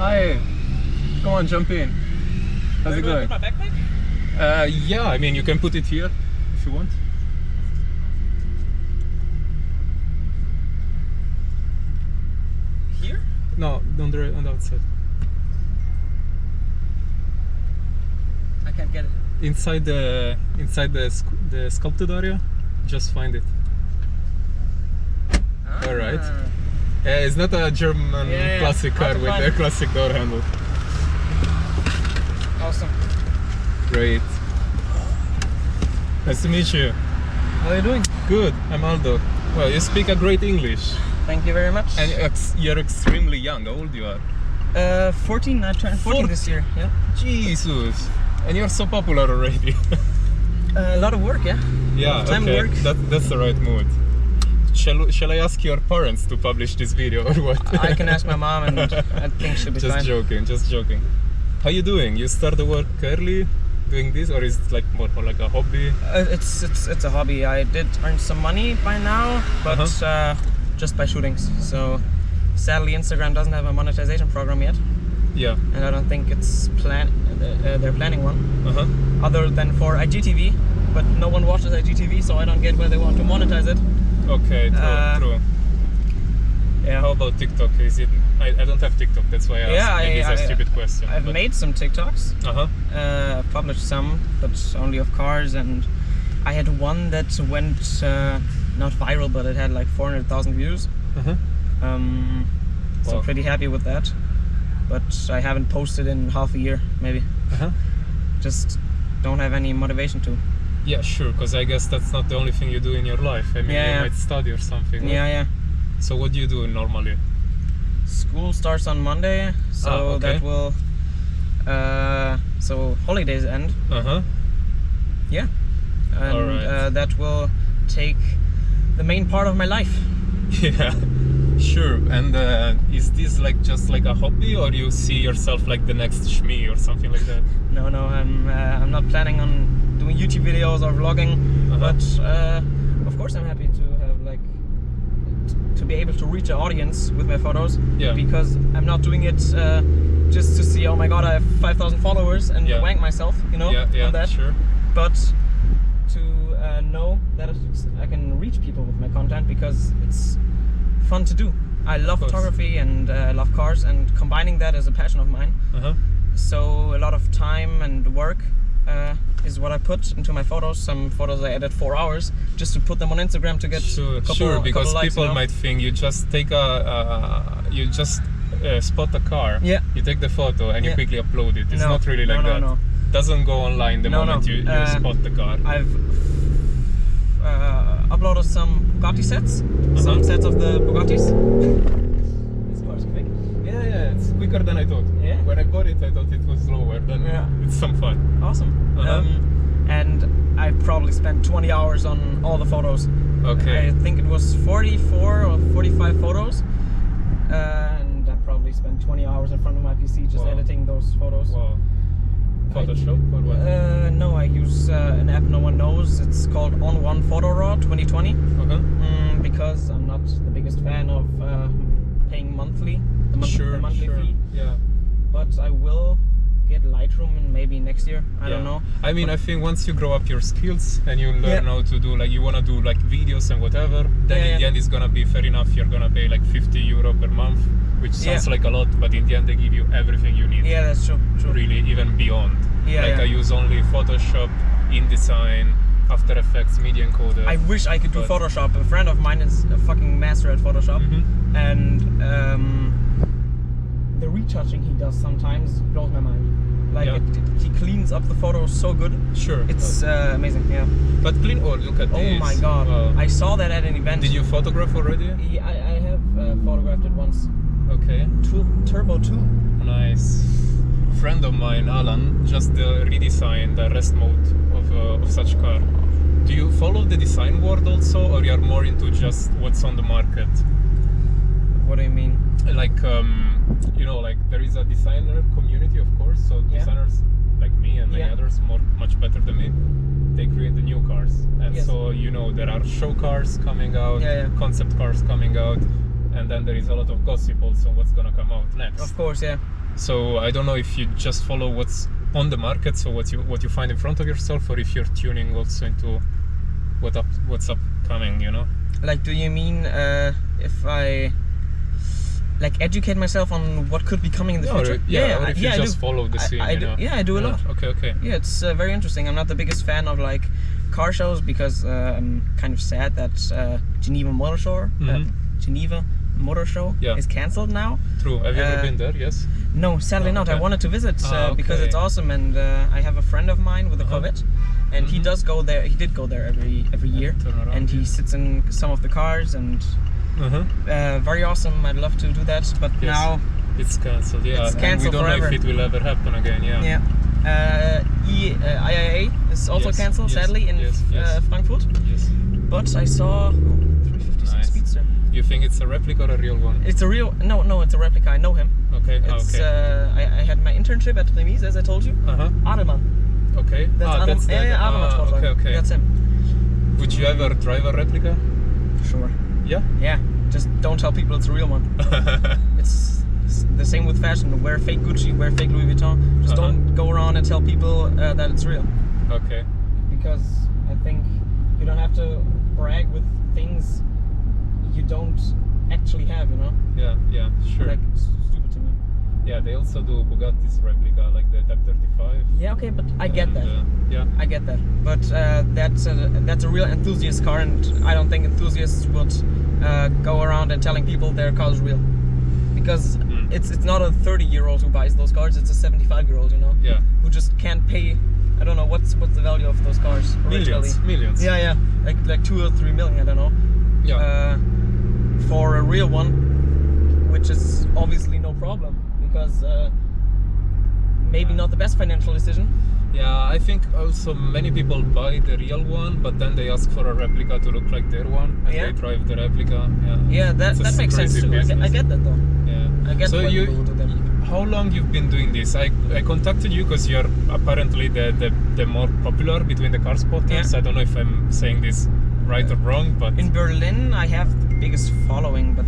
Hi. Come on, jump in. How's it going? Put my backpack? Yeah, I mean, you can put it here if you want. Here? No, on the outside. I can't get it. Inside the sculpted area, just find it. Ah. All right. Yeah, it's not a German classic car with a classic door handle. Awesome. Great. Nice to meet you. How are you doing? Good. I'm Aldo. Well, you speak a great English. Thank you very much. And you're extremely young. How old you are? 14. I turned 14 this year. Yeah. Jesus. And you're so popular already. A lot of work, yeah. Yeah, Time okay. work. That's the right mood. Shall I ask your parents to publish this video or what? I can ask my mom, and I think she'll be fine. Just joking. How you doing? You start the work early doing this, or is it like more like a hobby? It's a hobby. I did earn some money by now, but just by shootings. So sadly, Instagram doesn't have a monetization program yet. Yeah. And I don't think it's they're planning one. Other than for IGTV, but no one watches IGTV, so I don't get where they want to monetize it. Okay, true. Yeah. How about TikTok? Is it? I don't have TikTok. That's why I asked. Maybe it's a stupid question. I've made some TikToks. I've published some, but only of cars. And I had one that went not viral, but it had like 400,000 views. So I'm pretty happy with that. But I haven't posted in half a year, maybe. Just don't have any motivation to. Yeah, sure, because I guess that's not the only thing you do in your life. I mean, you might study or something. Right? Yeah. So what do you do normally? School starts on Monday, so that will... so holidays end. Yeah. And that will take the main part of my life. Yeah. Sure, and is this like just like a hobby, or you see yourself like the next Shmi or something like that? No, I'm not planning on doing YouTube videos or vlogging, but of course I'm happy to have like to be able to reach an audience with my photos. Yeah. Because I'm not doing it just to see, oh my god, I have 5,000 followers and wank myself, you know, on that. Sure. But to know that I can reach people with my content because it's fun to do. I love photography and I love cars, and combining that is a passion of mine. So a lot of time and work is what I put into my photos. Some photos I edit 4 hours just to put them on Instagram to get because likes, people might think you just take spot a car, you take the photo and you quickly upload it. It's not really like that. No. Doesn't go online the moment you spot the car. I've uploaded some Bugatti sets, some sets of the Bugattis. This car's quick. Yeah, it's quicker than I thought. Yeah. When I got it, I thought it was slower. Then it's some fun. Awesome. And I probably spent 20 hours on all the photos. Okay. I think it was 44 or 45 photos, and I probably spent 20 hours in front of my PC just editing those photos. Wow. Photoshop or what? No, I use an app no one knows. It's called On1 Photo Raw 2020. Because I'm not the biggest fan of paying monthly, the monthly fee. Yeah. But I will get Lightroom in maybe next year. I don't know. I mean, I think once you grow up your skills and you learn how to do, like, you want to do like videos and whatever, then in the end it's gonna be fair enough. You're gonna pay like 50 euro per month, which sounds like a lot, but in the end they give you everything you need. Yeah, that's true. Really, even beyond. I use only Photoshop, InDesign, After Effects, Media Encoder. I wish I could do Photoshop. A friend of mine is a fucking master at Photoshop, and the retouching he does sometimes blows my mind. Like he cleans up the photos so good. Sure. It's amazing. Yeah. But look at this. Oh my god! I saw that at an event. Did you photograph already? Yeah, I have photographed it once. Okay. Turbo 2. Nice. A friend of mine, Alan, just redesigned the rest mode of such car. Do you follow the design world also, or you're more into just what's on the market? What do you mean? Like, you know, like there is a designer community, of course. So designers like me and many others, much better than me, they create the new cars. And so, you know, there are show cars coming out, concept cars coming out, and then there is a lot of gossip also what's gonna come out next. Of course, So I don't know if you just follow what's on the market, so what you find in front of yourself, or if you're tuning also into what's upcoming, you know? Like, do you mean if I like educate myself on what could be coming in the future? Or if you just follow the scene, I do. Yeah, I do a lot. Okay. Yeah, it's very interesting. I'm not the biggest fan of like car shows because I'm kind of sad that Geneva Motor Show is cancelled now. True. Have you ever been there? Yes. No, sadly not. I wanted to visit because it's awesome, and I have a friend of mine with a Corvette, and he does go there. He did go there every year, and he sits in some of the cars, and very awesome. I'd love to do that, but now it's cancelled. Yeah, it's cancelled and we don't forever. know if it will ever happen again. Yeah. IAA is also cancelled, sadly, in Frankfurt. Yes. But I saw 356 Speedster. You think it's a replica or a real one? It's a real. No, it's a replica. I know him. Okay. I had my internship at Remise, as I told you. Adelman. Okay. That's Adelman. Okay. That's him. Would you ever drive a replica? Sure. Yeah? Yeah. Just don't tell people it's a real one. It's the same with fashion. Wear fake Gucci, wear fake Louis Vuitton. Just don't go around and tell people that it's real. Okay. Because I think you don't have to brag with things you don't actually have, you know? Yeah, sure. Like, it's stupid to me. Yeah, they also do Bugatti's replica, like the Type 35. Yeah, okay, but I get that. I get that. But that's a real enthusiast car, and I don't think enthusiasts would go around and telling people their car is real. Because it's not a 30-year-old who buys those cars, it's a 75-year-old, you know? Yeah. Who just can't pay, I don't know, what's the value of those cars originally? Millions. Yeah. Like 2 or 3 million, I don't know. Yeah. For a real one, which is obviously no problem, because maybe not the best financial decision. Yeah, I think also many people buy the real one, but then they ask for a replica to look like their one, and they drive the replica. Yeah, that makes sense too. I get that though. Yeah. I get so why people do that. How long you've been doing this? I contacted you because you're apparently the more popular between the Carspotters. I don't know if I'm saying this right or wrong, but in Berlin I have the biggest following, but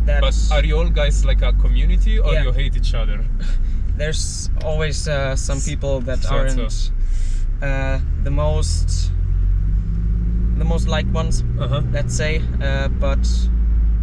but are you all guys like a community, or you hate each other? There's always some people that aren't the most liked ones, let's say, but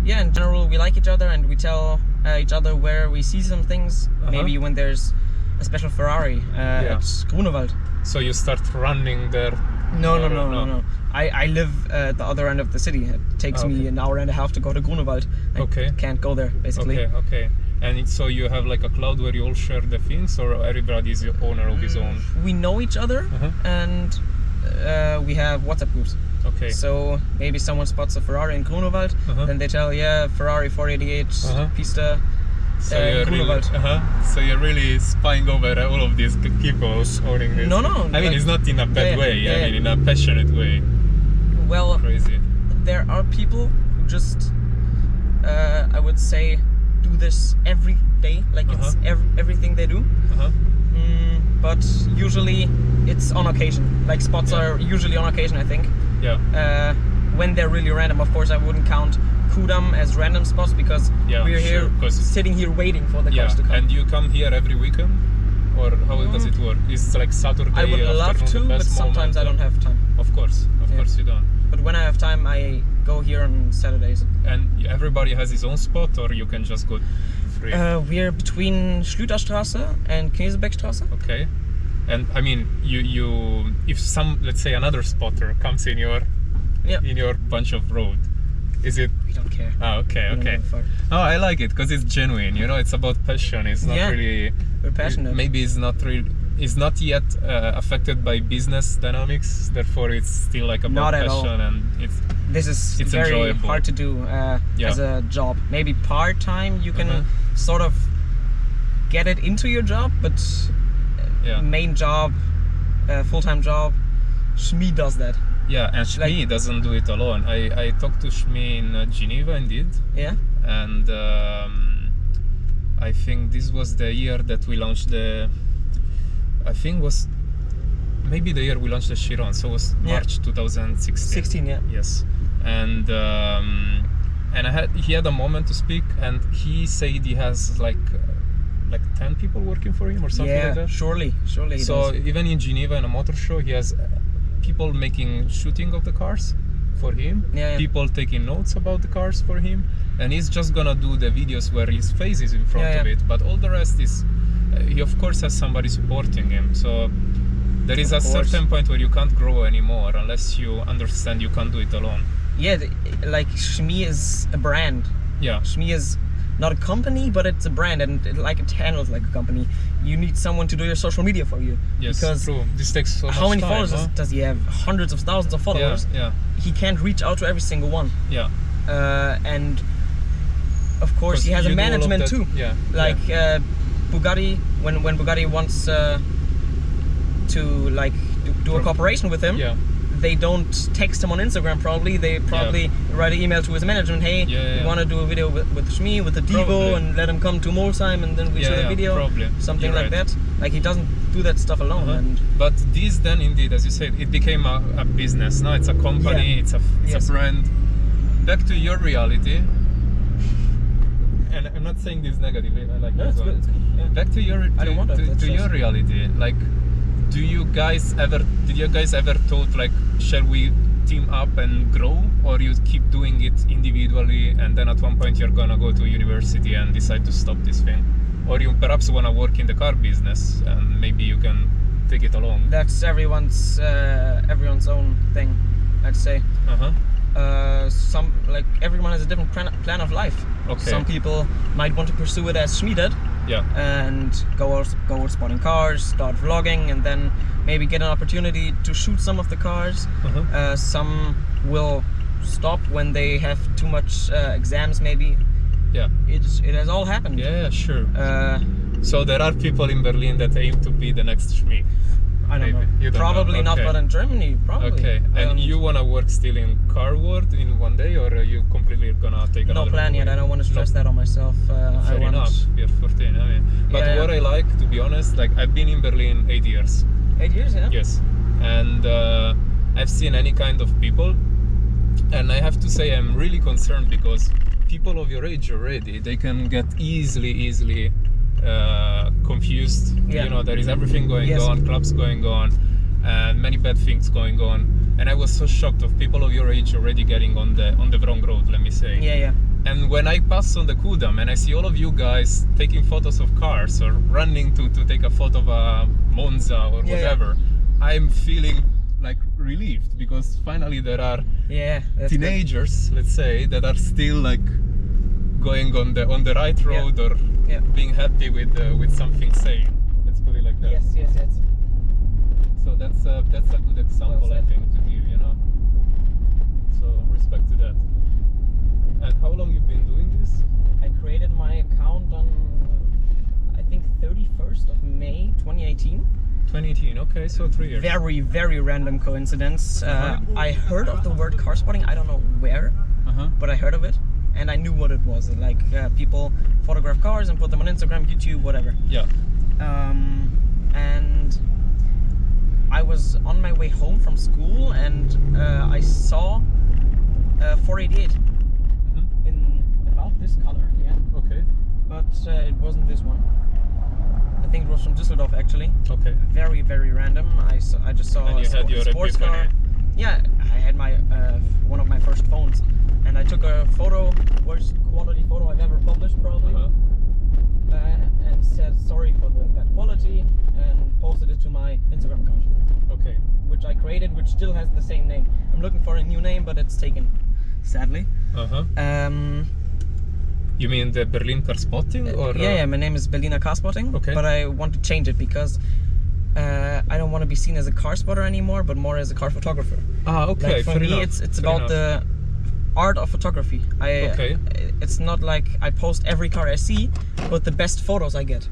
yeah, in general we like each other, and we tell each other where we see some things. Maybe when there's a special Ferrari at Grunewald. So you start running there? No. I live at the other end of the city. It takes me an hour and a half to go to Grunewald. I can't go there, basically. Okay. And so you have like a cloud where you all share the things, or everybody is the owner of his own? We know each other, and we have WhatsApp groups. Okay. So maybe someone spots a Ferrari in Grunewald, then they tell, Ferrari 488 Pista. So you're really spying over all of these people owning this? No. I mean, it's not in a bad way. I mean, in a passionate way. Well, crazy. There are people who just, I would say, do this every day. Like it's everything they do. But usually it's on occasion. Like spots are usually on occasion, I think. Yeah. When they're really random, of course, I wouldn't count Kudam as random spots, because we're here sitting here waiting for the cars to come. And you come here every weekend, or how does it work? Is it like Saturday? I would love to, but sometimes I don't have time. Of course you don't. But when I have time, I go here on Saturdays. And everybody has his own spot, or you can just go free? We're between Schlüterstraße and Knesebeckstraße. Okay. And I mean, you if let's say another spotter comes in your bunch of road, is it? We don't care. Okay. No, I like it because it's genuine. You know, it's about passion. It's not really. We're passionate. Maybe it's not yet affected by business dynamics. Therefore, it's still like about passion, and it's very enjoyable. hard to do as a job. Maybe part time you can sort of get it into your job, but main job, full time job, Shmi does that. Yeah, and Shmi doesn't do it alone. I talked to Shmi in Geneva, indeed. Yeah. And I think this was the year that we launched maybe the year we launched the Chiron, so it was March 2016. 16, yeah. Yes. And he had a moment to speak, and he said he has like like 10 people working for him or something like that. Surely he so does. Even in Geneva in a motor show, he has people making shooting of the cars for him, people taking notes about the cars for him, and he's just gonna do the videos where his face is in front of it, but all the rest is he of course has somebody supporting him. So there is a certain point where you can't grow anymore unless you understand you can't do it alone. Like Shmi is a brand. Shmi is not a company, but it's a brand, and it handles like a company. You need someone to do your social media for you. Yes, because true. This takes so much time. How many followers does he have? Hundreds of thousands of followers. He can't reach out to every single one. And of course he has a management too. Bugatti, when Bugatti wants to like do a cooperation with him, they don't text him on Instagram probably. They probably write an email to his management, hey, we want to do a video with Shmi, with the Devo, and let him come to Molsheim, and then we shoot a video. Something like that. Like, he doesn't do that stuff alone. But this then, indeed, as you said, it became a business. Now it's a company, it's a brand. Back to your reality. And I'm not saying this negatively, I like this one. Back to your your reality. Like, did you guys ever thought like, shall we team up and grow, or you keep doing it individually and then at one point you're gonna go to university and decide to stop this thing, or you perhaps wanna work in the car business and maybe you can take it along? That's everyone's own thing, I'd say. Everyone has a different plan of life. Some people might want to pursue it as Shmi did, and go spotting cars, start vlogging, and then maybe get an opportunity to shoot some of the cars. Some will stop when they have too much exams, maybe. It has all happened. Sure. So there are people in Berlin that aim to be the next Shmi. I don't know. You don't probably know. Not, but in Germany, probably. And you wanna work still in car world in one day, or are you completely gonna take another? No plan yet. I don't want to stress that on myself. Fair enough. You're 14. I mean, but what I like, to be honest, like I've been in Berlin 8 years. 8 years, yeah. Yes, and I've seen any kind of people, and I have to say I'm really concerned because people of your age already, they can get easily confused. You know, there is everything going on, clubs going on, and many bad things going on. And I was so shocked of people of your age already getting on the wrong road, let me say. And when I pass on the Kudam and I see all of you guys taking photos of cars or running to take a photo of a Monza or whatever, I'm feeling like relieved, because finally there are teenagers, let's say, that are still like going on the right road or being happy with something safe. Let's put it like that. Yes. So that's a good example, I think, to give, you know. So respect to that. And how long you've been doing this? I created my account on, I think, 31st of May 2018. 2018, okay, so 3 years. Very, very random coincidence. I heard of the word Carspotting, I don't know where, but I heard of it. And I knew what it was. Like, people photograph cars and put them on Instagram, YouTube, whatever. And I was on my way home from school, and I saw 488 in about this color. But it wasn't this one. I think it was from Düsseldorf, actually. Very, very random. I just saw a sports car. Yeah, I had my one of my first phones, and I took a photo, worst quality photo I've ever published probably, and said sorry for the bad quality, and posted it to my Instagram account. Which I created, which still has the same name. I'm looking for a new name, but it's taken, sadly. You mean the Berlin Carspotting? Or yeah, my name is Berliner Carspotting, but I want to change it because I don't want to be seen as a car spotter anymore, but more as a car photographer. Like, for me, it's about the art of photography. It's not like I post every car I see, but the best photos I get.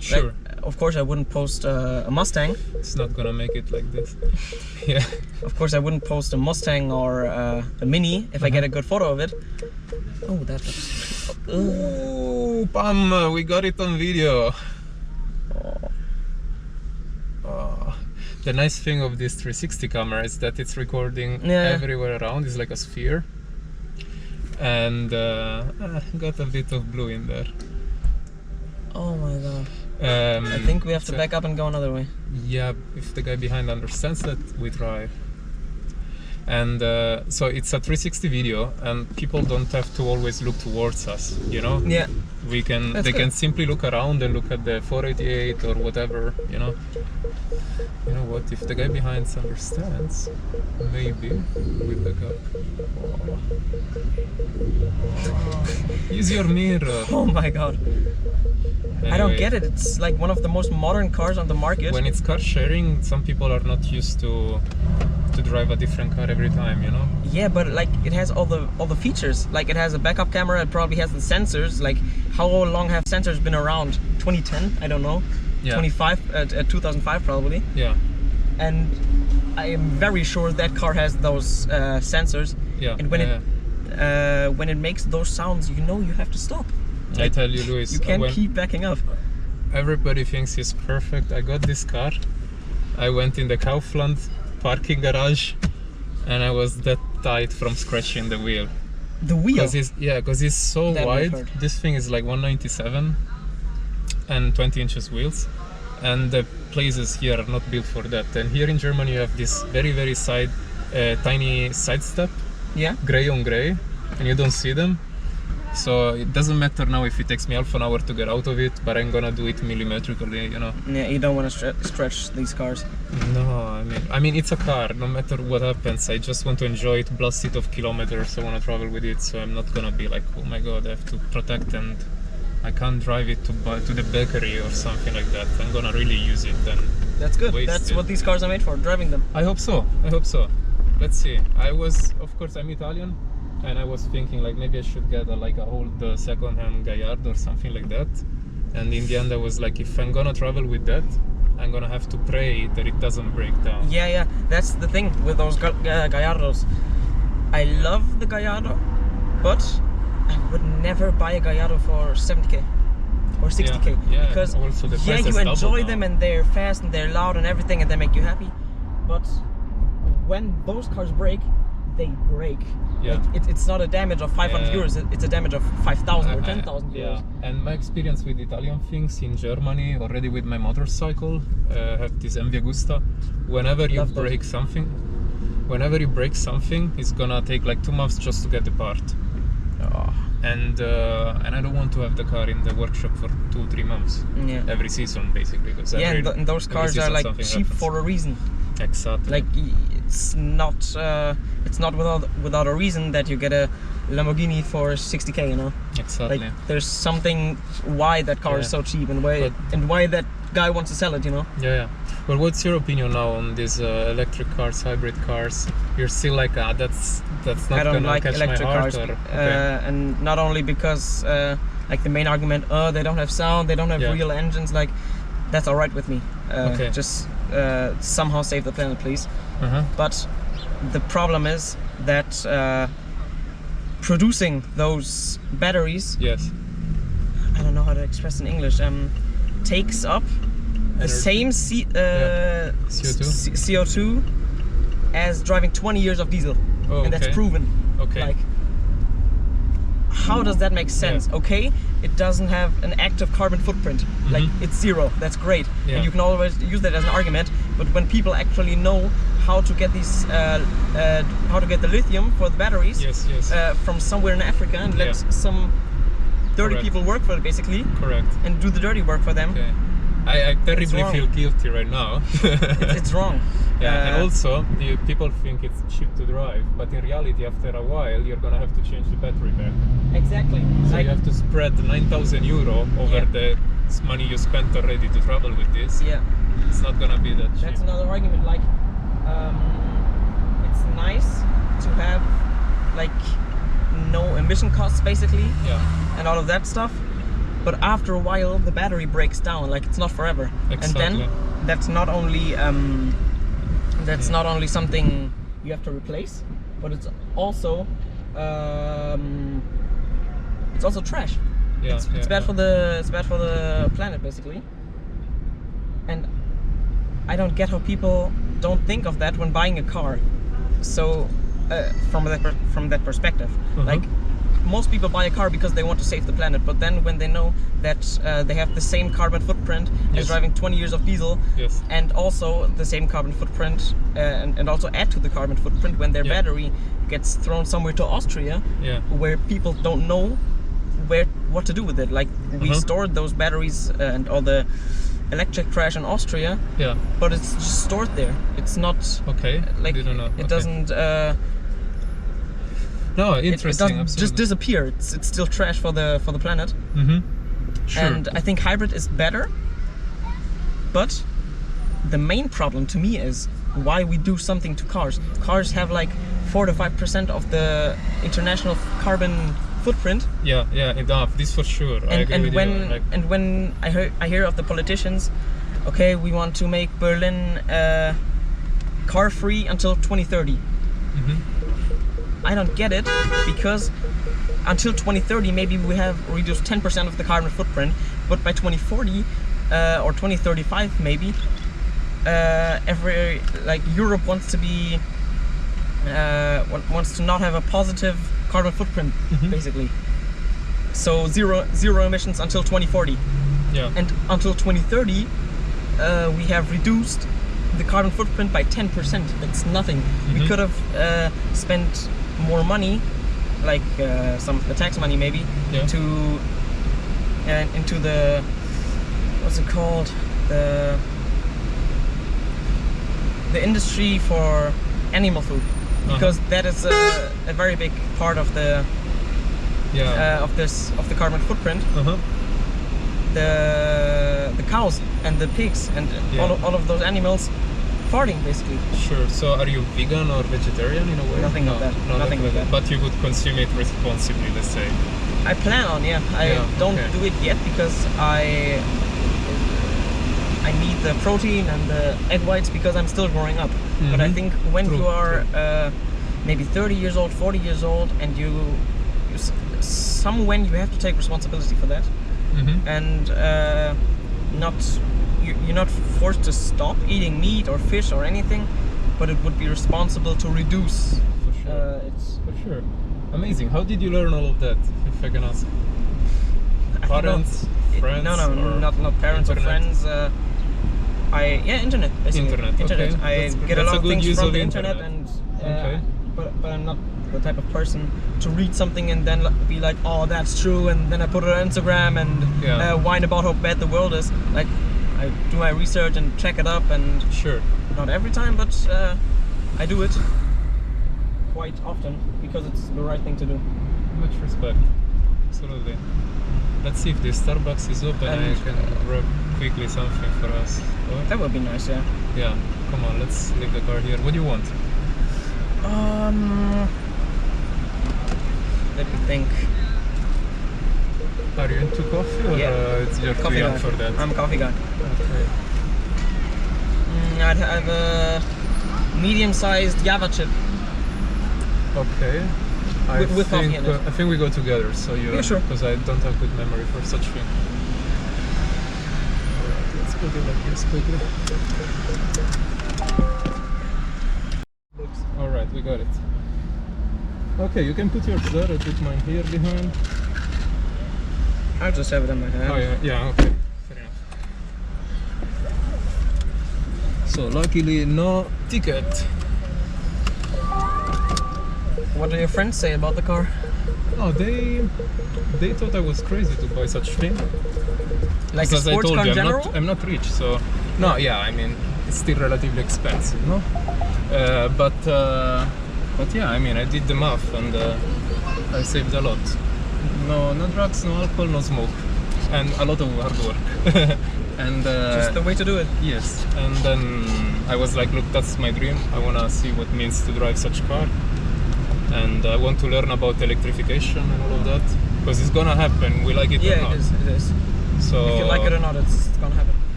Sure. Like, of course, I wouldn't post a Mustang. It's not gonna make it like this. Of course, I wouldn't post a Mustang or a Mini if I get a good photo of it. Oh, that looks... Ooh, bam! We got it on video. The nice thing of this 360 camera is that it's recording everywhere around. It's like a sphere. And got a bit of blue in there. Oh my god. I think we have to back up and go another way. Yeah, if the guy behind understands that, we try. And so it's a 360 video, and people don't have to always look towards us, you know? Yeah. They can simply look around and look at the 488 or whatever, you know? You know what, if the guy behind understands, maybe we back up. Use your mirror. Oh my god. Anyway, I don't get it. It's like one of the most modern cars on the market. When it's car sharing, some people are not used to drive a different car every time, you know? Yeah, but like it has all the features. Like it has a backup camera, it probably has the sensors. Like how long have sensors been around? 2010? I don't know. Yeah. 2005 probably. Yeah. And I am very sure that car has those sensors. Yeah. And when it makes those sounds, you know you have to stop. Like, I tell you, Luis, you can't keep backing up. Everybody thinks he's perfect. I got this car. I went in the Kaufland parking garage, and I was that tight from scratching the wheel. The wheel? Because it's so wide. This thing is like 197 and 20 inches wheels, and the places here are not built for that. And here in Germany you have this very tiny side step, gray on gray, and you don't see them. So it doesn't matter now if it takes me half an hour to get out of it, but I'm gonna do it millimetrically, you know. Yeah, you don't want to stretch these cars. No, I mean it's a car. No matter what happens, I just want to enjoy it, blast it of kilometers. I want to travel with it, so I'm not gonna be like, oh my god, I have to protect and I can't drive it to the bakery or something like that. I'm gonna really use it and that's good. That's what these cars are made for, driving them. I hope so. Let's see. Of course, I'm Italian. And I was thinking like maybe I should get a old second-hand Gallardo or something like that. And in the end I was like, if I'm gonna travel with that, I'm gonna have to pray that it doesn't break down. Yeah, that's the thing with those Gallardos. I love the Gallardo, but I would never buy a Gallardo for 70k or 60k. Yeah, because also the price you enjoy them and they're fast and they're loud and everything and they make you happy. But when those cars break, they break. Yeah. Like, it's not a damage of 500 euros, it's a damage of 5,000 or 10,000 euros. Yeah, and my experience with Italian things in Germany, already with my motorcycle, have this MV Agusta. Whenever you break something, it's gonna take like 2 months just to get the part. Oh. And I don't want to have the car in the workshop for 2-3 months. Yeah. Every season, basically. And those cars are like cheap for a reason. Exactly. Like it's not without a reason that you get a Lamborghini for 60k, you know. Exactly. Like there's something why that car is so cheap and why that guy wants to sell it, you know. Yeah. Well, what's your opinion now on these electric cars, hybrid cars? You're still like, that's not I don't gonna like catch electric my heart, cars, or, and not only because like the main argument, they don't have sound, they don't have real engines. Like that's all right with me. Just somehow save the planet, please. But the problem is that producing those batteries, I don't know how to express in English, takes up the same CO2 as driving 20 years of diesel. And that's proven. Like, how does that make sense? Okay, it doesn't have an active carbon footprint. Like, it's zero. That's great. And you can always use that as an argument. But when people actually know how to get these, how to get the lithium for the batteries from somewhere in Africa and let some dirty people work for it, basically. And do the dirty work for them. I terribly feel guilty right now. It's wrong. And also, people think it's cheap to drive, but in reality, after a while, you're gonna have to change the battery pack. Exactly. So you have to spread 9,000 euro over the money you spent already to travel with this. It's not gonna be that cheap. That's another argument. Like, it's nice to have like no emission costs, basically, and all of that stuff. But after a while, the battery breaks down. Like it's not forever. And then that's not only not only something you have to replace, but it's also trash. It's bad for the planet, basically. And I don't get how people don't think of that when buying a car. So from that perspective, like most people buy a car because they want to save the planet, but then when they know that they have the same carbon footprint as driving 20 years of diesel, and also the same carbon footprint, and also add to the carbon footprint when their battery gets thrown somewhere to Austria, where people don't know what to do with it. Like we stored those batteries and all the electric trash in Austria, but it's just stored there. It's not like it doesn't. No, interesting. It doesn't just disappear. It's still trash for the planet. Sure. And I think hybrid is better, but the main problem to me is why we do something to cars. Cars have like 4 to 5% of the international carbon footprint. Yeah, enough. This for sure. I agree with you. And when I hear of the politicians, okay, we want to make Berlin car free until 2030. I don't get it, because until 2030 maybe we have reduced 10% of the carbon footprint, but by 2040 or 2035 maybe, Europe wants to be wants to not have a positive carbon footprint, basically. So zero emissions until 2040. And until 2030 we have reduced the carbon footprint by 10%. That's nothing. We could have spent more money, like some of the tax money maybe, to into the, what's it called, the industry for animal food, because that is a very big part of the of the carbon footprint. The cows and the pigs and all of those animals farting, basically. Sure. So are you vegan or vegetarian in a way? Nothing of that. Nothing of that. But you would consume it responsibly, let's say. I plan on, I don't do it yet because I need the protein and the egg whites because I'm still growing up. But I think when you are maybe 30 years old, 40 years old, and you have to take responsibility for that, and you're not forced to stop eating meat or fish or anything, but it would be responsible to reduce. For sure. For sure. Amazing. How did you learn all of that, if I can ask? Parents, friends? No, not parents or friends. Internet, basically. Internet. I get a lot of things from the internet, and but I'm not the type of person to read something and then be like, oh, that's true, and then I put it on Instagram and whine about how bad the world is. Like, I do my research and check it up, and not every time, but I do it quite often because it's the right thing to do. Much respect. Absolutely. Let's see if the Starbucks is open and I can grab quickly something for us. What? That would be nice, yeah. Yeah, come on, let's leave the car here. What do you want? Let me think. Are you into coffee, or it's just too young for that? I'm a coffee guy. Okay. I'd have a medium-sized Java chip. Okay. With coffee in it. I think we go together, so sure. Because I don't have good memory for such thing. Alright, let's put it like this quickly. Alright, we got it. Okay, you can put yours there, I put mine here behind. I'll just have it in my hand. Oh yeah, okay. Fair enough. So luckily no ticket. What do your friends say about the car? Oh, they thought I was crazy to buy such thing. Like a sports car in general? I'm not rich, so no. Yeah, I mean it's still relatively expensive, no? But yeah, I mean I did the math and I saved a lot. No drugs, no alcohol, no smoke, and a lot of hard work. And just the way to do it. Yes. And then I was like, look, that's my dream. I wanna see what it means to drive such car. And I want to learn about electrification and all of that, because it's gonna happen, we like it or not. Yeah, it is. So if you like it or not, it's gonna happen.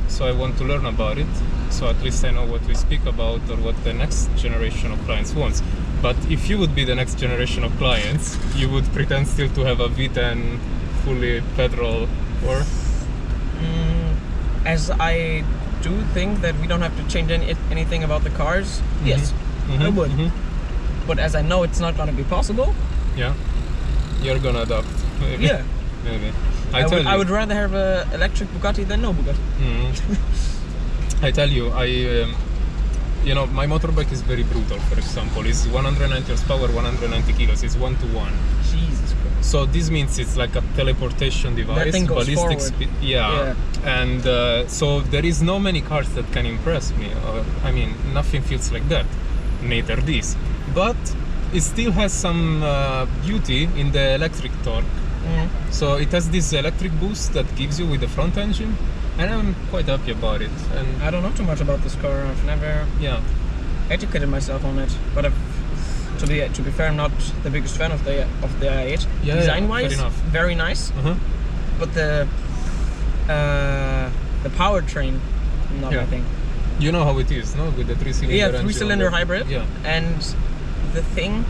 So I want to learn about it, so at least I know what we speak about or what the next generation of clients wants. But if you would be the next generation of clients, you would pretend still to have a V10 fully petrol, or? As I do think that we don't have to change anything about the cars, yes, I would. But as I know it's not going to be possible, You're gonna adopt. Maybe. Yeah. Maybe. I would rather have an electric Bugatti than no Bugatti. I tell you, you know, my motorbike is very brutal. For example, it's 190 horsepower, 190 kilos. It's 1-to-1. Jesus Christ. So this means it's like a teleportation device. That thing goes ballistic forward. speed. Yeah. And so there is no many cars that can impress me. I mean, nothing feels like that. Neither this. But it still has some beauty in the electric torque. So it has this electric boost that gives you with the front engine, and I'm quite happy about it. And I don't know too much about this car. I've never educated myself on it. But to be fair, I'm not the biggest fan of the i8. Design-wise, very nice. But the powertrain, not my thing. You know how it is, no? With the 3-cylinder engine. Yeah, 3-cylinder hybrid. Yeah. And the thing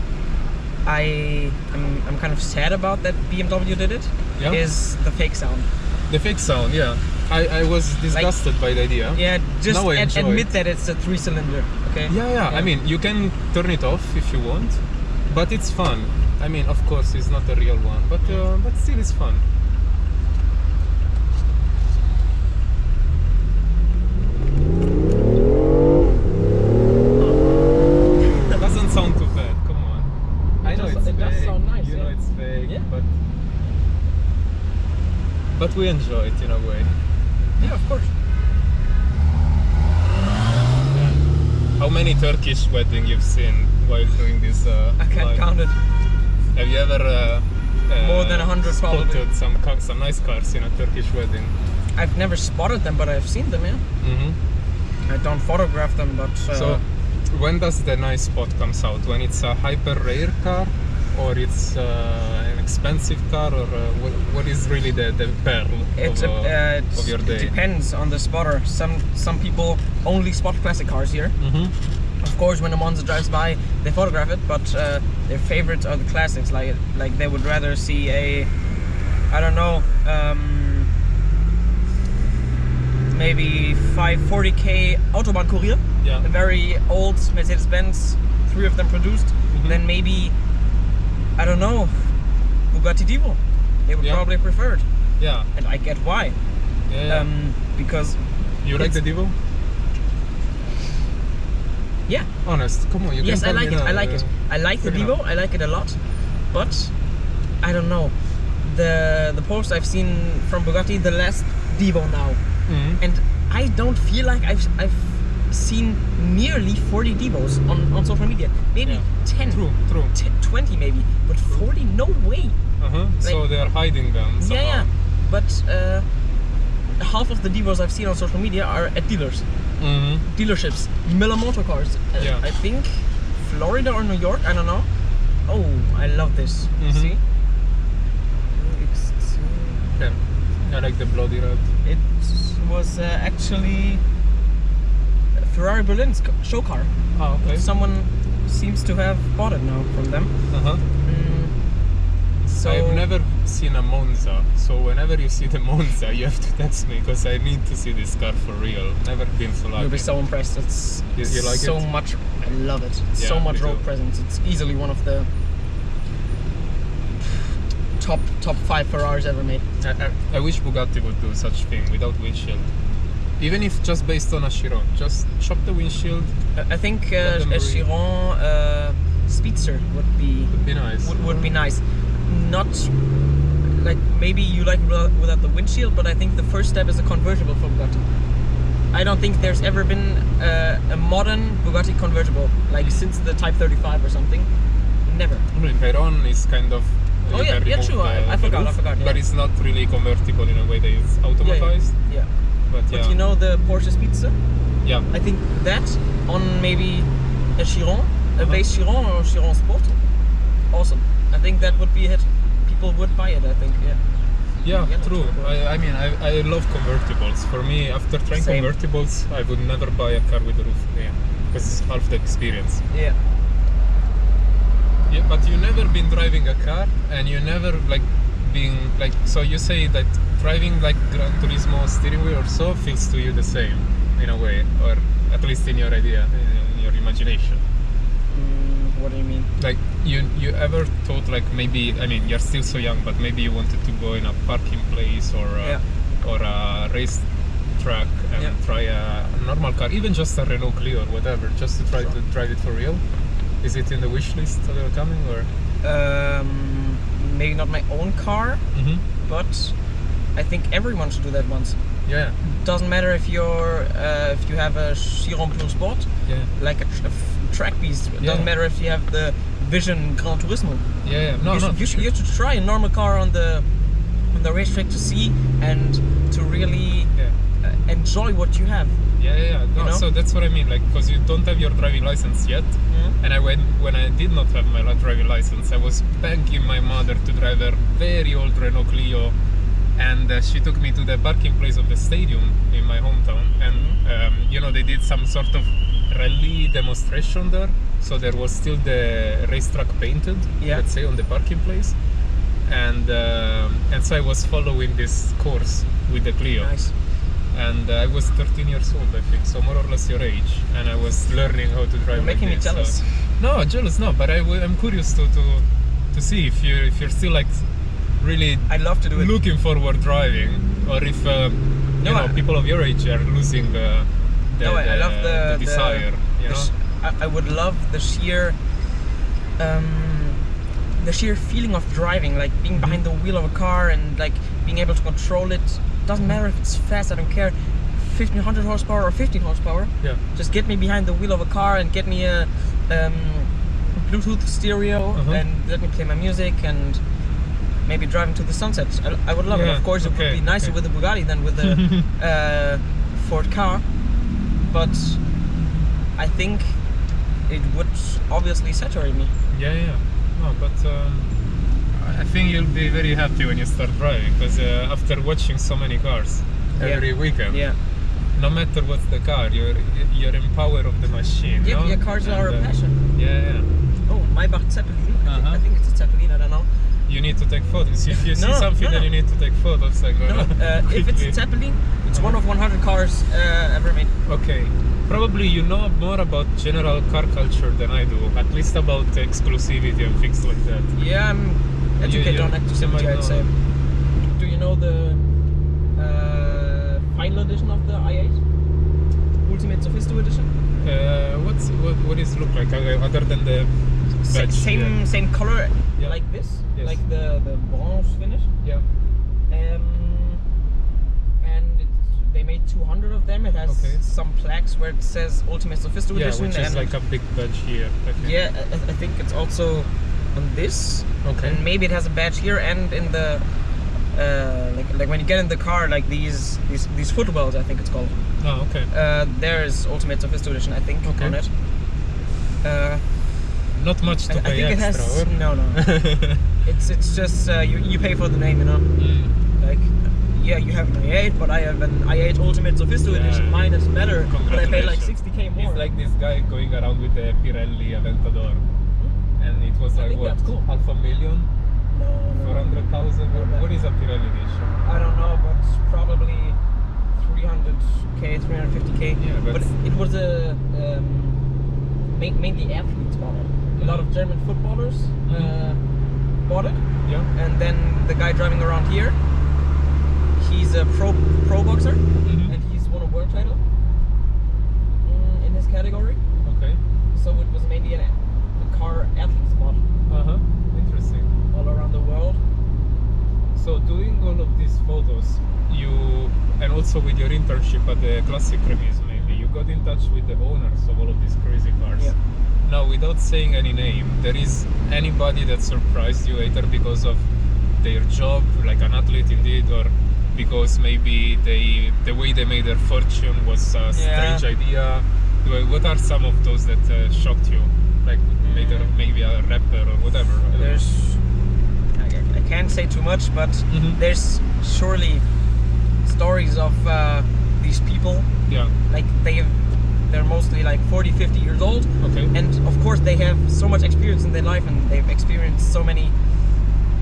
I'm kind of sad about that BMW did it is the fake sound. The fake sound, yeah. I was disgusted by the idea. Yeah, just admit it. that it's a 3-cylinder, okay? Yeah. I mean, you can turn it off if you want, but it's fun. I mean, of course, it's not a real one, but still it's fun. Doesn't sound too bad, come on. I know it's fake. It does sound nice, you know it's fake, but we enjoy it in a way. Yeah, of course. How many Turkish weddings you've seen while doing this? I can't count it. Have you ever more than 100 spotted some nice cars in a Turkish wedding? I've never spotted them, but I've seen them, yeah. I don't photograph them, but... So, when does the nice spot comes out? When it's a hyper rare car? Or it's an expensive car? Or what is really the pearl of your day? It depends on the spotter. Some people only spot classic cars here. Of course, when a Monza drives by, they photograph it, but their favorites are the classics. Like they would rather see a, I don't know, maybe 540k Autobahn Courier, a very old Mercedes-Benz, 3 of them produced. Then maybe, I don't know, Bugatti Divo. They would probably prefer it. Yeah. And I get why. Because you like the Divo? Yeah. Honest, come on, you yes, can I like it. I like it. I like the Divo. I like it a lot, but I don't know. The post I've seen from Bugatti, the last Divo now, and I don't feel like I've seen nearly 40 Divos on social media. Maybe 10, true. 20 maybe, but 40, no way. Like, so they are hiding them somehow. Yeah. But half of the Divos I've seen on social media are at dealers. Dealerships, Miller Motor Cars. I think Florida or New York, I don't know. Oh, I love this. See? Okay. I like the bloody red. It was actually a Ferrari Berlin's show car. Oh, okay. Someone seems to have bought it now from them. So I've never seen a Monza, so whenever you see the Monza, you have to text me because I need to see this car for real. Never been so lucky. You'll be so impressed. It's you like so it? much. I love it. So much road presence. It's easily one of the top 5 Ferraris ever made. I wish Bugatti would do such thing without windshield. Even if just based on a Chiron, just chop the windshield. I think a Chiron Speedster would be nice. Would be nice. Not like maybe you like without the windshield, but I think the first step is a convertible for Bugatti. I don't think there's ever been a modern Bugatti convertible like since the Type 35 or something. Never. Veyron is kind of. Yeah, true. I forgot. Yeah. But it's not really convertible in a way that it's automatized. Yeah. But you know the Porsche Speedster? Yeah. I think that on maybe a Chiron, a base Chiron or Chiron Sport. Awesome. I think that would be a hit. People would buy it, I think, Yeah, true. I mean, I love convertibles. For me, after trying convertibles, I would never buy a car with a roof. Because it's half the experience. Yeah, but you never been driving a car, and you never being so you say that driving like Gran Turismo steering wheel or so feels to you the same in a way, or at least in your idea, in your imagination. what do you mean? Like, you ever thought, like, maybe, I mean, you're still so young, but maybe you wanted to go in a parking place or a race track and try a normal car, even just a Renault Clio or whatever, just to try to drive it for real? Is it in the wish list that are coming, or? Maybe not my own car, but I think everyone should do that once. Yeah. Doesn't matter if you're if you have a Chiron Plus Sport, like a track beast. It doesn't matter if you have the Vision Gran Turismo. Yeah. No, you should try a normal car on the racetrack to see and to really enjoy what you have. Yeah. No, you know? So that's what I mean. Like, because you don't have your driving license yet, and when I did not have my driving license, I was begging my mother to drive a very old Renault Clio. And she took me to the parking place of the stadium in my hometown, and you know, they did some sort of rally demonstration there, so there was still the racetrack painted, let's say, on the parking place, and so I was following this course with the Clio. Nice. And I was 13 years old, I think, so more or less your age, and I was learning how to drive. You're making me jealous. No, jealous no, but I'm curious to see if you're still like really, I'd love to do it. Looking forward driving, or if you know, people of your age are losing the I love the desire. I would love the sheer feeling of driving, like being behind the wheel of a car and like being able to control it. Doesn't matter if it's fast, I don't care. 1500 horsepower or 15 horsepower. Yeah. Just get me behind the wheel of a car and get me a Bluetooth stereo and let me play my music and maybe driving to the sunset. I would love it. Of course, it would be nicer with the Bugatti than with the Ford car, but I think it would obviously saturate me. Yeah. No, but I think you'll be very happy when you start driving, because after watching so many cars every weekend, no matter what's the car, you're in power of the machine. Yeah, cars are a passion. Yeah. Oh, Maybach Zeppelin. I think it's a Zeppelin. I don't know. You need to take photos. If you see something, then you need to take photos. Like, if it's a Zeppelin, it's one of 100 cars ever made. Okay. Probably you know more about general car culture than I do, at least about exclusivity and things like that. Yeah, I'm educated on exclusivity, I'd say. Do you know the final edition of the i8? Ultimate Sophisto edition? What does it look like, other than the badge? Same color, like this, like the bronze finish. Yeah. And they made 200 of them. It has some plaques where it says Ultimate Sophisto edition. Which is like a big badge here, I think. Yeah, I think it's also on this. Okay. And maybe it has a badge here and in the like when you get in the car, like these footwells, I think it's called. Oh, okay. There's Ultimate Sophisto edition, I think, on it. Not much to pay extra. I think it has. No. It's just you pay for the name, you know. Like, yeah, you have an i8, but I have an i8 Ultimate Sophisto edition. Mine is better, but I pay like 60k more. It's like this guy going around with the Pirelli Aventador, and it was like what, cool. $500,000? No. 400,000? What is a Pirelli edition? I don't know, but probably 300k, 350k. Yeah, but it was a mainly athletes bought it. A lot of German footballers bought it. Yeah. And then the guy driving around here, he's a pro boxer, and he's won a world title in his category. Okay. So it was mainly a car athletes bought. Interesting. All around the world. So doing all of these photos, and also with your internship at the Classic Remise, maybe you got in touch with the owners of all of these crazy cars. Yeah. Now, without saying any name, there is anybody that surprised you either because of their job, like an athlete indeed, or because maybe the way they made their fortune was a strange idea? What are some of those that shocked you? Like maybe a rapper or whatever? I can't say too much, but there's surely stories of these people. Yeah. Like they're mostly like 40, 50 years old. Okay. And of course they have so much experience in their life and they've experienced so many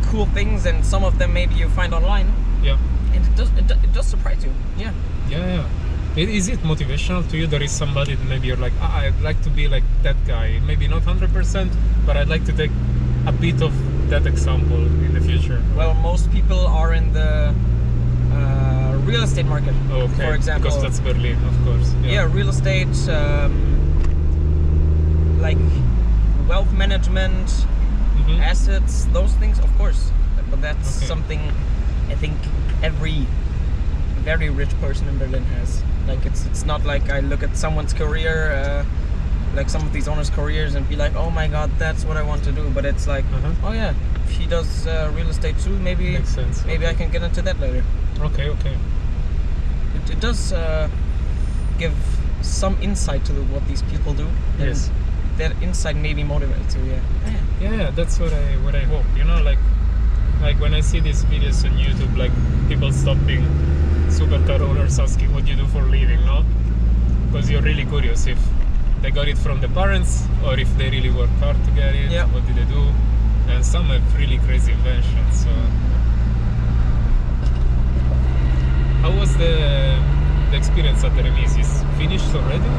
cool things, and some of them maybe you find online. Yeah. And it does surprise you. Yeah. Yeah. Is it motivational to you? There is somebody that maybe you're like, I'd like to be like that guy. Maybe not 100%, but I'd like to take a bit of that example in the future. Well, most people are in the real estate market, for example. Because that's Berlin, of course. Yeah, real estate, like wealth management, assets, those things, of course. But that's something I think every very rich person in Berlin has. Like it's not like I look at someone's career, like some of these owners' careers, and be like, oh my god, that's what I want to do. But it's like, oh yeah, if he does real estate too, maybe makes sense. Maybe I can get into that later. Okay. It does give some insight to what these people do. And that insight maybe motivates you. Yeah, that's what I hope. You know, like when I see these videos on YouTube, like people stopping supercar owners asking what you do for a living, no? Because you're really curious if they got it from the parents or if they really work hard to get it. What did they do? And some have really crazy inventions. So how was the experience at the remise? Is finished already?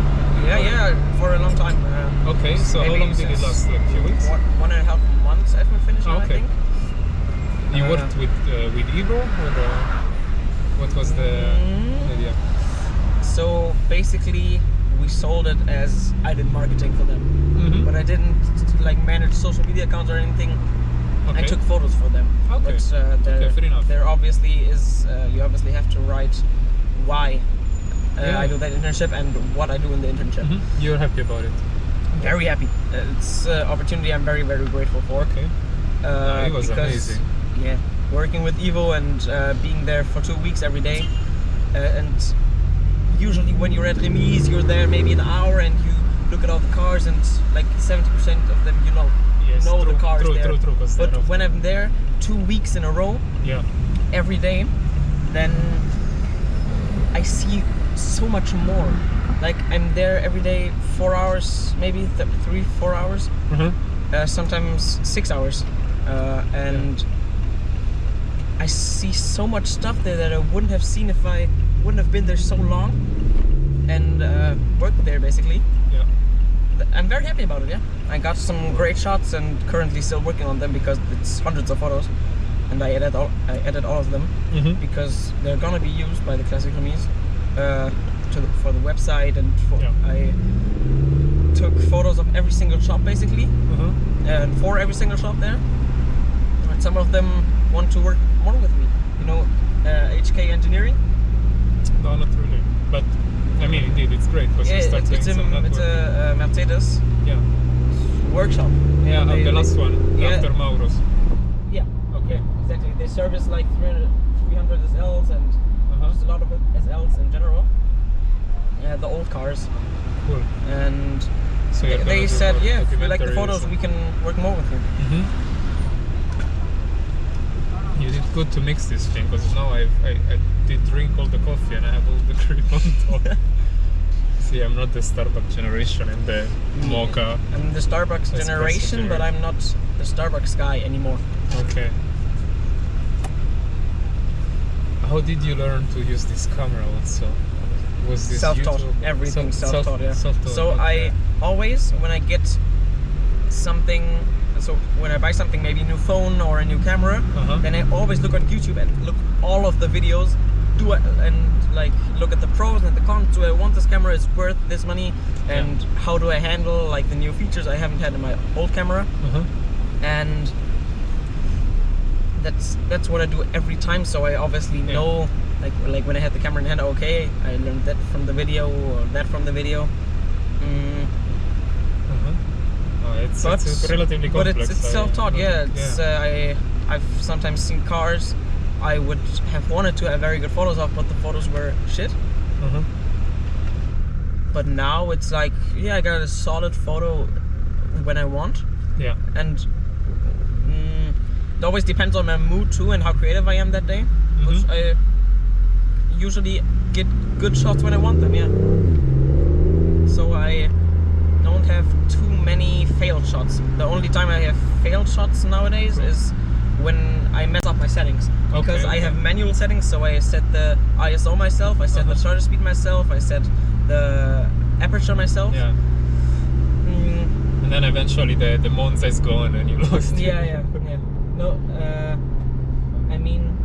Yeah, for a long time. Okay, so how long did it last? Like a few weeks? 1.5 months after finishing, I think. You worked with Evo, or what was the idea? So basically, we sold it as I did marketing for them, but I didn't like manage social media accounts or anything. I took photos for them. But fair enough. there obviously is you obviously have to write why I do that internship and what I do in the internship. You're happy about it? Very happy. It's an opportunity I'm very, very grateful for. It was amazing. Yeah, working with Evo and being there for 2 weeks every day, and usually when you're at remise, you're there maybe an hour and you look at all the cars, and like 70% of them know the cars there. True, but when I'm there 2 weeks in a row, every day, then I see so much more. Like I'm there every day 4 hours, maybe 3-4 hours, sometimes 6 hours, and I see so much stuff there that I wouldn't have seen if I wouldn't have been there so long and worked there basically. I'm very happy about it. I got some great shots and currently still working on them because it's hundreds of photos, and I edit all of them because they're gonna be used by the Classic Remise for the website, and I took photos of every single shop basically, and for every single shop there. And some of them want to work more with me. You know, a.k.a. engineering. No, not really. But I mean, indeed, it's great because you start doing some network. It's a Mercedes workshop. The last one after Mauro's. Okay. Exactly. They service like 300 SLs and just a lot of SLs in general. The old cars. Cool. And so they said, if we like the photos, we can work more with you. You did good to mix this thing, because now I did drink all the coffee and I have all the cream on top. See, I'm not the Starbucks generation and the mocha. I'm the Starbucks generation, but I'm not the Starbucks guy anymore. Okay. How did you learn to use this camera also? Was this self-taught? YouTube? Everything self-taught, Self-taught, so I always, when I get something, so when I buy something, maybe a new phone or a new camera, then I always look on YouTube and look all of the videos, look at the pros and the cons. Do I want this camera? Is worth this money? And how do I handle like the new features I haven't had in my old camera? And that's what I do every time. So I obviously know, like when I had the camera in hand, okay, I learned that from the video or that from the video. It's relatively complex. But it's self-taught, I've sometimes seen cars I would have wanted to have very good photos of, but the photos were shit. But now it's like, I got a solid photo when I want. And it always depends on my mood too and how creative I am that day. But I usually get good shots when I want them, So I don't have too many failed shots. The only time I have failed shots nowadays is when I mess up my settings, because I have manual settings, so I set the ISO myself, I set the shutter speed myself, I set the aperture myself. Yeah. And then eventually the Monza is gone and you lost. Yeah. No, I mean,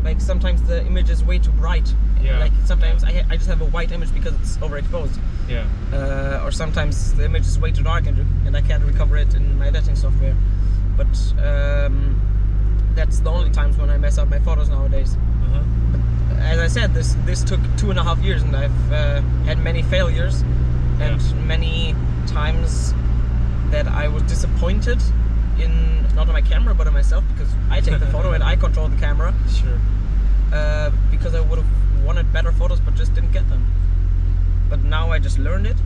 like sometimes the image is way too bright. Yeah. Like sometimes I just have a white image because it's overexposed. Yeah. Or sometimes the image is way too dark and I can't recover it in my editing software. But that's the only times when I mess up my photos nowadays. But as I said, this took 2.5 years, and I've had many failures and many times that I was disappointed in not on my camera but on myself, because I take the photo and I control the camera. Sure. Because I would have wanted better photos but just didn't get them. But now I just learned it,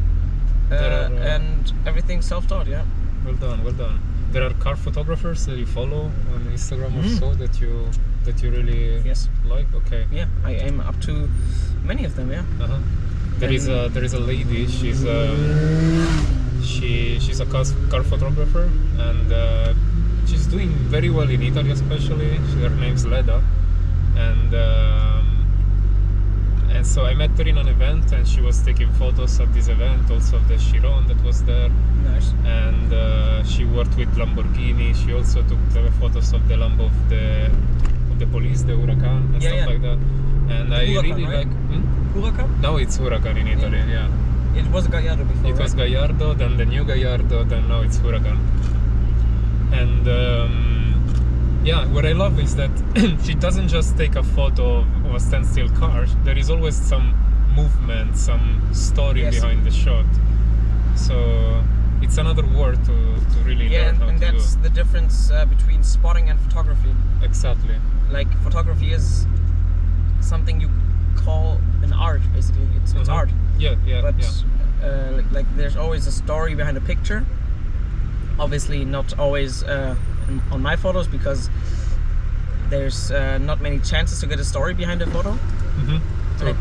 and everything's self-taught. Yeah. Well done. There are car photographers that you follow on Instagram or so that you really like. Okay. Yeah, I am up to many of them. Yeah. There is a lady. She's a car photographer, and she's doing very well in Italy, especially. Her name's Leda, and so I met her in an event, and she was taking photos at this event, also of the Chiron that was there. Nice. And she worked with Lamborghini. She also took the photos of the Lambo of the police, the Huracan, and stuff like that. And I Huracan, really right? like. Huracan? Now it's Huracan in Italy. Yeah. It was Gallardo before. It was Gallardo, then the new Gallardo, then now it's Huracan. And what I love is that she doesn't just take a photo of a standstill car. There is always some movement, some story behind the shot. So it's another word to really learn how to do. And that's the difference between spotting and photography. Exactly. Like photography is something you call an art, basically. It's art. But like there's always a story behind a picture. Obviously not always on my photos, because there's not many chances to get a story behind a photo.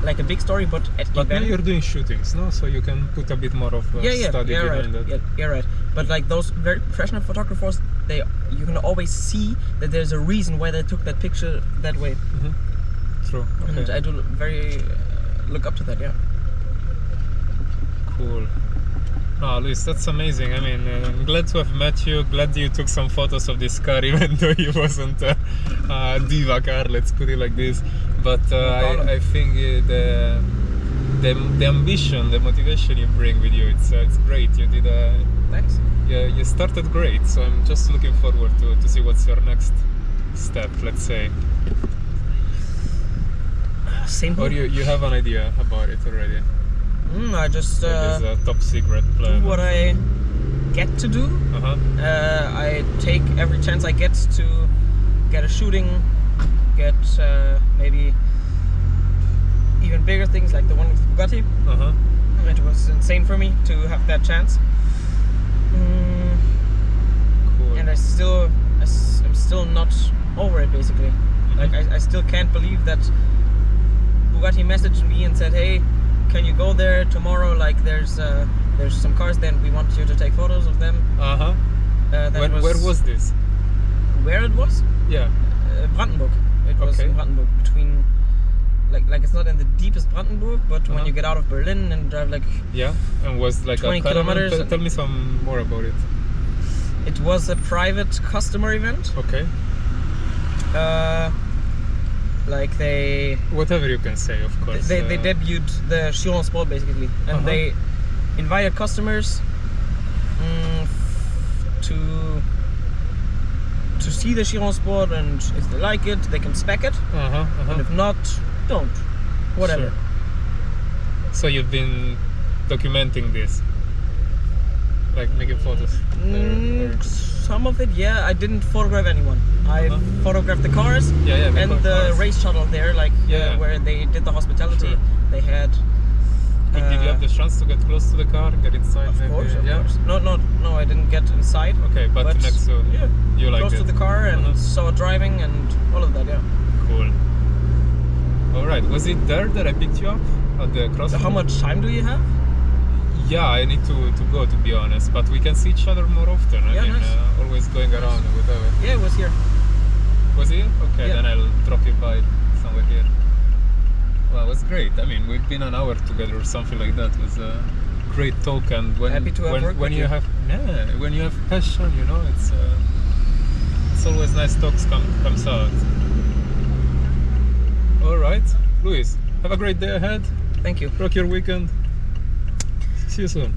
Like a big story, but now you're doing shootings, no? So you can put a bit more of study behind it. Yeah, right. But like those very professional photographers, you can always see that there's a reason why they took that picture that way. True. Okay. And I do very look up to that. Yeah. Cool. Oh, Luis, that's amazing. I mean, I'm glad to have met you. Glad you took some photos of this car, even though it wasn't a diva car, let's put it like this. But I think the ambition, the motivation you bring with you, it's great. You did Thanks. Yeah, you started great. So I'm just looking forward to see what's your next step, let's say. Simple. Or you have an idea about it already? I just there's a top secret plan. Do what I get to do. I take every chance I get to get a shooting, get maybe even bigger things like the one with Bugatti. It was insane for me to have that chance. Cool. And I'm still not over it, basically. Like I still can't believe that Bugatti messaged me and said, hey, can you go there tomorrow? Like there's some cars there and we want you to take photos of them. Where was this? Where it was? Yeah. Brandenburg. It was in Brandenburg, between like it's not in the deepest Brandenburg, but when you get out of Berlin and drive like and was like 20 kilometers. Tell me some more about it. It was a private customer event. Okay. Like they... Whatever you can say, of course. They debuted the Chiron Sport, basically. And they invited customers to see the Chiron Sport, and if they like it, they can spec it. And if not, don't. Whatever. Sure. So you've been documenting this? Like making photos? Some of it, yeah. I didn't photograph anyone. I photographed the cars and the race shuttle there, like where they did the hospitality. Sure. They had. Did you have the chance to get close to the car, get inside? Of course. No, I didn't get inside. Okay, but next to you liked close to the car and saw it driving and all of that. Yeah. Cool. All right. Was it there that I picked you up at the crossroads? How much time do you have? Yeah, I need to go, to be honest, but we can see each other more often. I mean, nice. Always going around or whatever. Yeah, it was here. Was he? Okay, then I'll drop you by somewhere here. Well, it was great. I mean, we've been an hour together or something like that. It was a great talk, and when you have passion, you know, it's always nice talks comes out. All right, Luis, have a great day ahead. Thank you. Rock your weekend. See you soon.